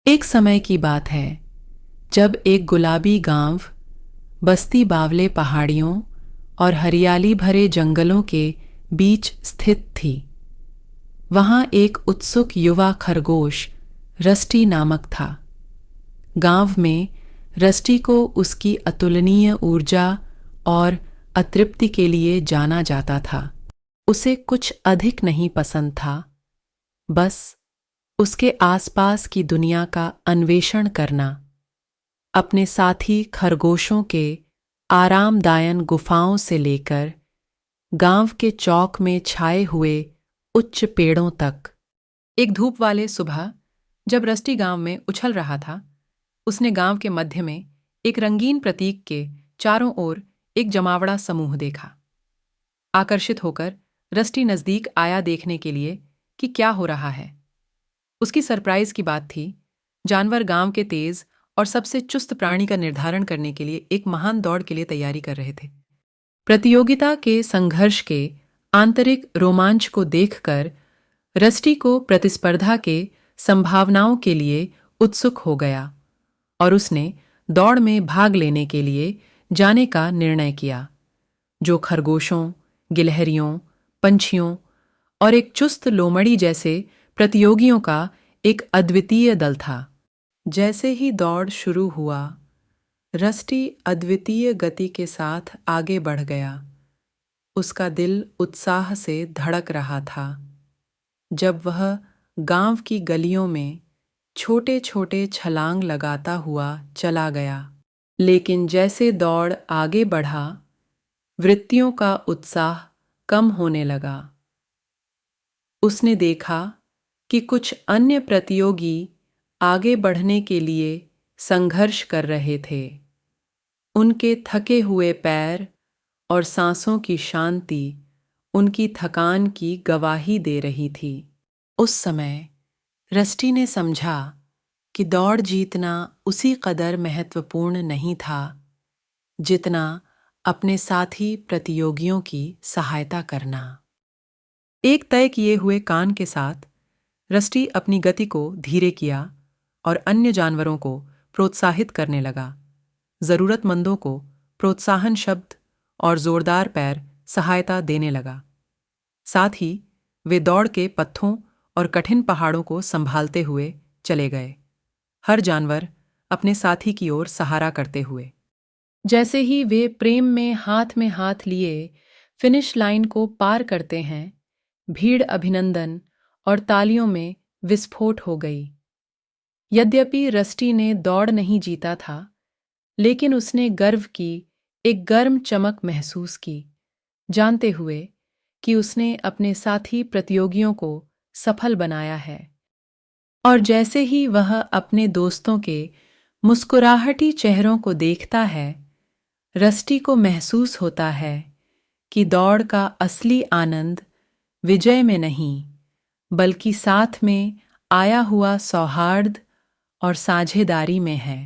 एक समय की बात है जब एक गुलाबी गांव बस्ती बावले पहाड़ियों और हरियाली भरे जंगलों के बीच स्थित थी। वहां एक उत्सुक युवा खरगोश रस्टी नामक था। गांव में रस्टी को उसकी अतुलनीय ऊर्जा और अतृप्ति के लिए जाना जाता था। उसे कुछ अधिक नहीं पसंद था, बस उसके आसपास की दुनिया का अन्वेषण करना, अपने साथी खरगोशों के आरामदायक गुफाओं से लेकर गांव के चौक में छाए हुए उच्च पेड़ों तक। एक धूप वाले सुबह जब रस्टी गांव में उछल रहा था, उसने गांव के मध्य में एक रंगीन प्रतीक के चारों ओर एक जमावड़ा समूह देखा। आकर्षित होकर रस्टी नजदीक आया देखने के लिए कि क्या हो रहा है। उसकी सरप्राइज की बात थी, जानवर गांव के तेज और सबसे चुस्त प्राणी का निर्धारण करने के लिए एक महान दौड़ के लिए तैयारी कर रहे थे। प्रतियोगिता के संघर्ष के आंतरिक रोमांच को देखकर रस्टी को प्रतिस्पर्धा के संभावनाओं के लिए उत्सुक हो गया और उसने दौड़ में भाग लेने के लिए जाने का निर्णय किया, जो खरगोशों, गिलहरियों, पंछियों और एक चुस्त लोमड़ी जैसे प्रतियोगियों का एक अद्वितीय दल था। जैसे ही दौड़ शुरू हुआ, रस्टी अद्वितीय गति के साथ आगे बढ़ गया। उसका दिल उत्साह से धड़क रहा था जब वह गांव की गलियों में छोटे छोटे छलांग लगाता हुआ चला गया। लेकिन जैसे दौड़ आगे बढ़ा, वृत्तियों का उत्साह कम होने लगा। उसने देखा कि कुछ अन्य प्रतियोगी आगे बढ़ने के लिए संघर्ष कर रहे थे। उनके थके हुए पैर और सांसों की शांति उनकी थकान की गवाही दे रही थी। उस समय रस्टी ने समझा कि दौड़ जीतना उसी कदर महत्वपूर्ण नहीं था जितना अपने साथी प्रतियोगियों की सहायता करना। एक तय किए हुए कान के साथ रस्टी अपनी गति को धीरे किया और अन्य जानवरों को प्रोत्साहित करने लगा। जरूरतमंदों को प्रोत्साहन शब्द और जोरदार पैर सहायता देने लगा। साथ ही वे दौड़ के पत्थों और कठिन पहाड़ों को संभालते हुए चले गए, हर जानवर अपने साथी की ओर सहारा करते हुए। जैसे ही वे प्रेम में हाथ लिए फिनिश लाइन को पार करते हैं, भीड़ अभिनंदन और तालियों में विस्फोट हो गई। यद्यपि रस्टी ने दौड़ नहीं जीता था, लेकिन उसने गर्व की एक गर्म चमक महसूस की, जानते हुए कि उसने अपने साथी प्रतियोगियों को सफल बनाया है। और जैसे ही वह अपने दोस्तों के मुस्कुराहटी चेहरों को देखता है, रस्टी को महसूस होता है कि दौड़ का असली आनंद विजय में नहीं, बल्कि साथ में आया हुआ सौहार्द और साझेदारी में है।